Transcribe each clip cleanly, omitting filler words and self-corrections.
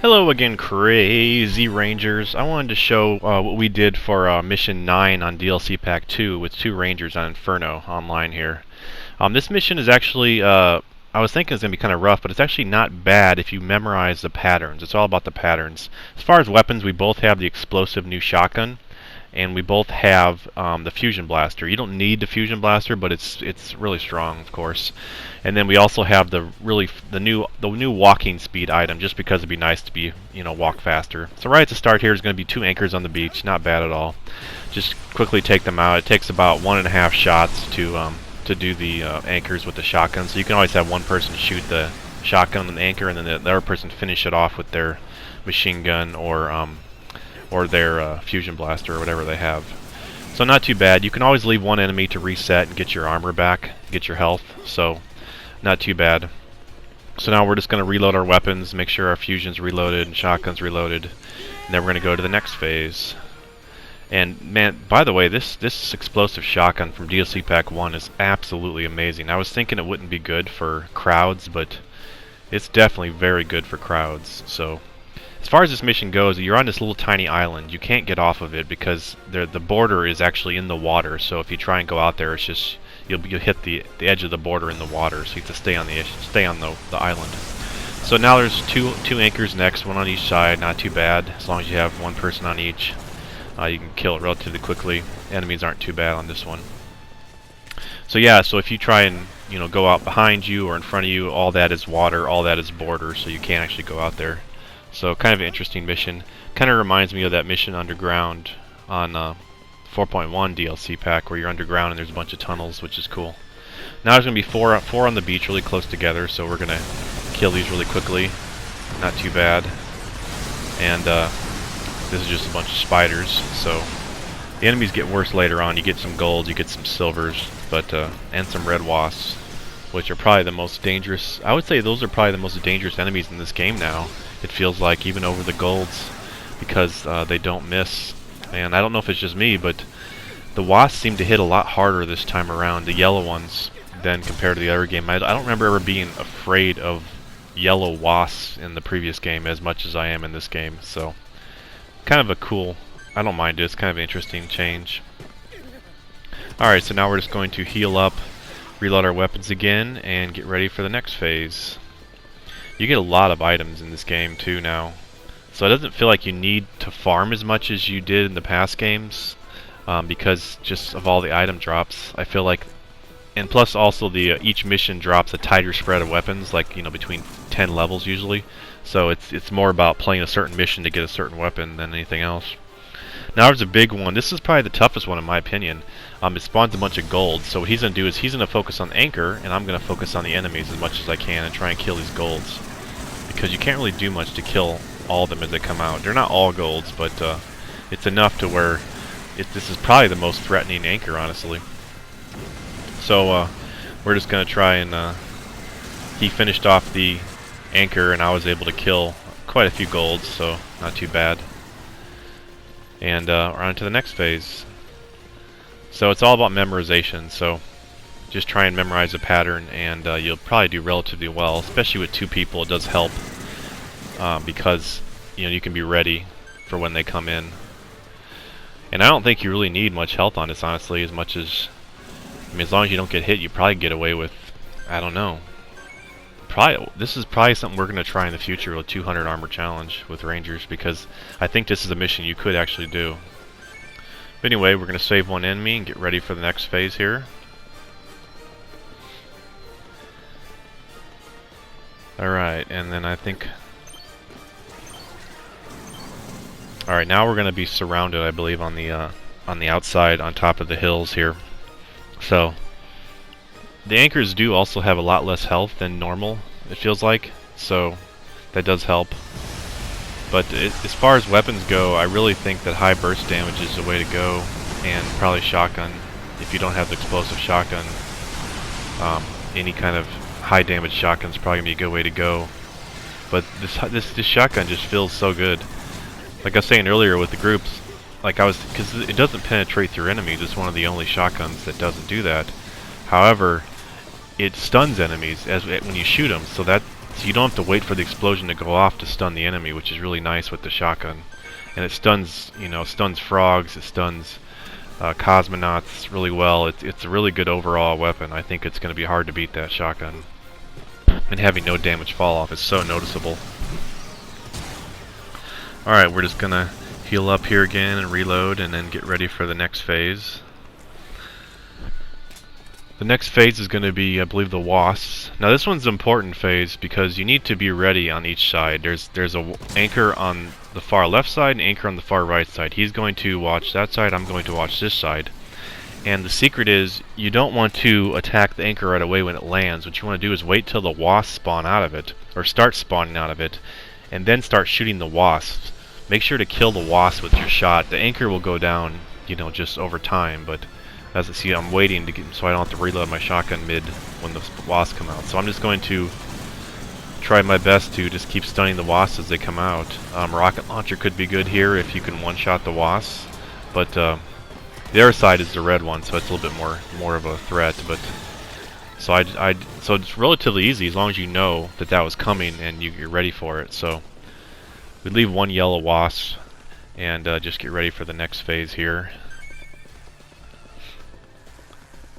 Hello again, crazy Rangers. I wanted to show what we did for Mission 9 on DLC Pack 2 with 2xRangers on Inferno online here. This mission is actually, I was thinking it was going to be kind of rough, but it's actually not bad if you memorize the patterns. It's all about the patterns. As far as weapons, we both have the explosive new shotgun, and we both have the fusion blaster. You don't need the fusion blaster, but it's really strong, of course. And then we also have the new walking speed item, just because it'd be nice to be walk faster. So right at the start here is going to be 2 anchors on the beach, not bad at all. Just quickly take them out. It takes about 1.5 shots to do the anchors with the shotgun. So you can always have one person shoot the shotgun and the anchor, and then the other person finish it off with their machine gun or their fusion blaster or whatever they have. So not too bad. You can always leave one enemy to reset and get your armor back, get your health, so not too bad. So now we're just going to reload our weapons, make sure our fusion's reloaded and shotgun's reloaded, and then we're going to go to the next phase. And man, by the way, this explosive shotgun from DLC Pack 1 is absolutely amazing. I was thinking it wouldn't be good for crowds, but it's definitely very good for crowds. So as far as this mission goes, you're on this little tiny island. You can't get off of it because the border is actually in the water. So if you try and go out there, it's just you'll hit the edge of the border in the water. So you have to stay on the island. So now there's two anchors next, one on each side. Not too bad as long as you have one person on each. You can kill it relatively quickly. Enemies aren't too bad on this one. So yeah, so if you try and go out behind you or in front of you, all that is water, all that is border. So you can't actually go out there. So kind of an interesting mission. Kind of reminds me of that mission underground on 4.1 DLC pack where you're underground and there's a bunch of tunnels, which is cool. Now there's going to be four on the beach really close together, so we're going to kill these really quickly. Not too bad. And this is just a bunch of spiders, so the enemies get worse later on. You get some golds, you get some silvers, but and some red wasps, which are probably the most dangerous. I would say those are probably the most dangerous enemies in this game now. It feels like, even over the golds, because they don't miss. And I don't know if it's just me, but the wasps seem to hit a lot harder this time around, the yellow ones, than compared to the other game. I don't remember ever being afraid of yellow wasps in the previous game as much as I am in this game. So kind of a cool, I don't mind it, it's kind of an interesting change. Alright, so now we're just going to heal up, reload our weapons again, and get ready for the next phase. You get a lot of items in this game too now, so it doesn't feel like you need to farm as much as you did in the past games, because just of all the item drops. I feel like, and plus also each mission drops a tighter spread of weapons, like between 10 levels usually. So it's more about playing a certain mission to get a certain weapon than anything else. Now there's a big one. This is probably the toughest one in my opinion. It spawns a bunch of gold, so what he's going to do is he's going to focus on anchor, and I'm going to focus on the enemies as much as I can and try and kill these golds. Because you can't really do much to kill all of them as they come out. They're not all golds, but it's enough to where this is probably the most threatening anchor, honestly. So we're just going to try and... he finished off the anchor, and I was able to kill quite a few golds, so not too bad. And we're on to the next phase. So it's all about memorization, so just try and memorize a pattern, and you'll probably do relatively well, especially with 2 people. It does help because you can be ready for when they come in. And I don't think you really need much health on this, honestly, as much as, as long as you don't get hit, you probably get away with, I don't know. This is probably something we're going to try in the future with 200 armor challenge with Rangers, because I think this is a mission you could actually do. But anyway, we're going to save one enemy and get ready for the next phase here. Alright, and then I think... Alright, now we're going to be surrounded, I believe, on the outside, on top of the hills here. So the anchors do also have a lot less health than normal, it feels like, so that does help. But as far as weapons go, I really think that high burst damage is the way to go, and probably shotgun. If you don't have the explosive shotgun, any kind of high damage shotgun is probably going to be a good way to go. But this shotgun just feels so good. Like I was saying earlier with the groups, because it doesn't penetrate through enemies, it's one of the only shotguns that doesn't do that. However, it stuns enemies when you shoot them, so that So you don't have to wait for the explosion to go off to stun the enemy, which is really nice with the shotgun. And it stuns, you know, stuns frogs, it stuns cosmonauts really well. It's a really good overall weapon. I think it's going to be hard to beat that shotgun. And having no damage fall off is so noticeable. Alright, we're just going to heal up here again and reload and then get ready for the next phase. The next phase is going to be, I believe, the Wasps. Now this one's an important phase because you need to be ready on each side. There's a anchor on the far left side and anchor on the far right side. He's going to watch that side, I'm going to watch this side. And the secret is, you don't want to attack the anchor right away when it lands. What you want to do is wait till the wasps spawn out of it, or start spawning out of it, and then start shooting the wasps. Make sure to kill the wasp with your shot. The anchor will go down, you know, just over time, but as you see, I'm waiting to get, so I don't have to reload my shotgun mid when the wasps come out. So I'm just going to try my best to just keep stunning the wasps as they come out. Rocket launcher could be good here if you can one-shot the wasps, but the other side is the red one, so it's a little bit more of a threat. But so so it's relatively easy as long as you know that that was coming and you're ready for it. So we leave one yellow wasp and just get ready for the next phase here.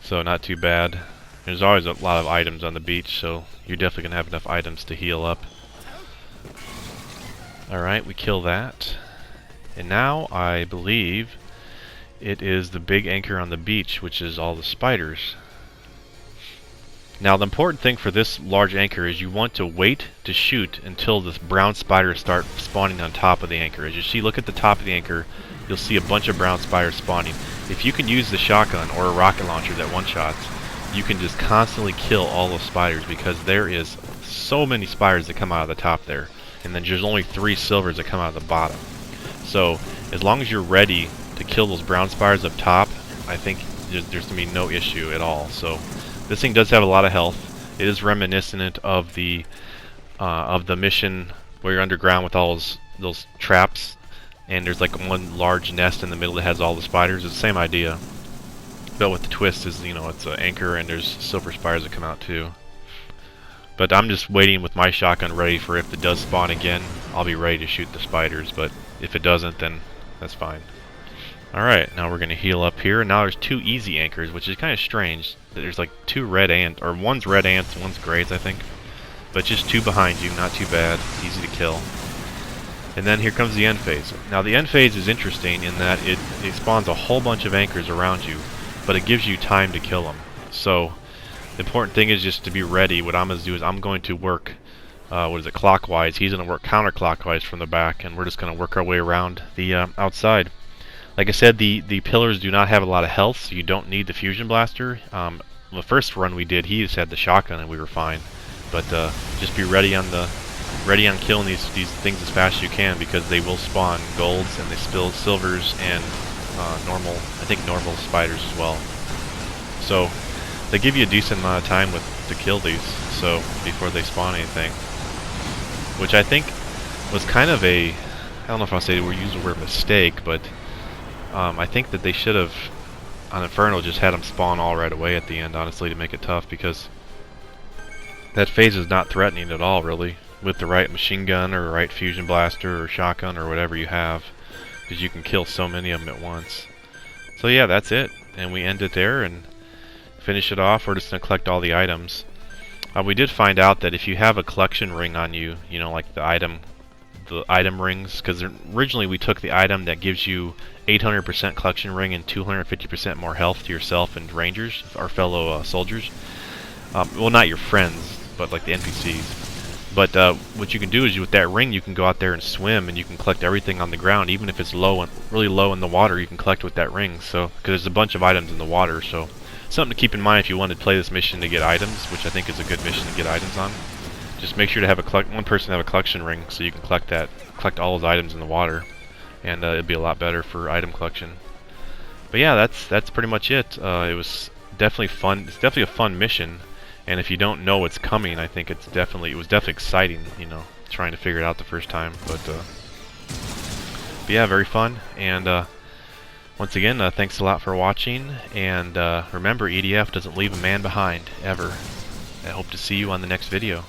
So not too bad. There's always a lot of items on the beach, so you're definitely gonna have enough items to heal up. Alright, we kill that. And now I believe it is the big anchor on the beach, which is all the spiders. Now the important thing for this large anchor is you want to wait to shoot until the brown spiders start spawning on top of the anchor. As you see, look at the top of the anchor, you'll see a bunch of brown spiders spawning. If you can use the shotgun or a rocket launcher that one-shots, you can just constantly kill all those spiders because there is so many spiders that come out of the top there. And then there's only 3 silvers that come out of the bottom. So as long as you're ready to kill those brown spiders up top, I think there's going to be no issue at all. So this thing does have a lot of health. It is reminiscent of the mission where you're underground with all those traps, and there's like one large nest in the middle that has all the spiders. It's the same idea, but with the twist is, you know, it's an anchor and there's silver spiders that come out too. But I'm just waiting with my shotgun ready for if it does spawn again, I'll be ready to shoot the spiders, but if it doesn't, then that's fine. Alright, now we're going to heal up here, and now there's 2 easy anchors, which is kind of strange. There's like 2 red ants, or one's red ants, one's grays, I think. But just 2 behind you, not too bad, easy to kill. And then here comes the end phase. Now the end phase is interesting in that it spawns a whole bunch of anchors around you, but it gives you time to kill them. So the important thing is just to be ready. What I'm going to do is I'm going to work, clockwise. He's going to work counterclockwise from the back, and we're just going to work our way around the outside. Like I said, the pillars do not have a lot of health, so you don't need the fusion blaster. The first run we did, he just had the shotgun and we were fine. But just be ready on killing these things as fast as you can, because they will spawn golds and they spill silvers and normal spiders as well. So they give you a decent amount of time to kill these, so before they spawn anything, which I think was kind of a, I don't know if I'll say we use the word mistake, but I think that they should have on Inferno just had them spawn all right away at the end, honestly, to make it tough, because that phase is not threatening at all, really, with the right machine gun or right fusion blaster or shotgun or whatever you have, because you can kill so many of them at once. So yeah, that's it, and we end it there and finish it off. We're just going to collect all the items. We did find out that if you have a collection ring on you, you know, like the item rings, because originally we took the item that gives you 800% collection ring and 250% more health to yourself and rangers, our fellow soldiers. Well, not your friends, but like the NPCs. But what you can do is with that ring you can go out there and swim, and you can collect everything on the ground, even if it's low and really low in the water. You can collect with that ring. So because there's a bunch of items in the water, so something to keep in mind if you want to play this mission to get items, which I think is a good mission to get items on. Just make sure to have one person have a collection ring, so you can collect all those items in the water, and it'd be a lot better for item collection. But yeah, that's pretty much it. It was definitely fun. It's definitely a fun mission, and if you don't know what's coming, I think it was definitely exciting, you know, trying to figure it out the first time. But yeah, very fun. And once again, thanks a lot for watching. And remember, EDF doesn't leave a man behind ever. I hope to see you on the next video.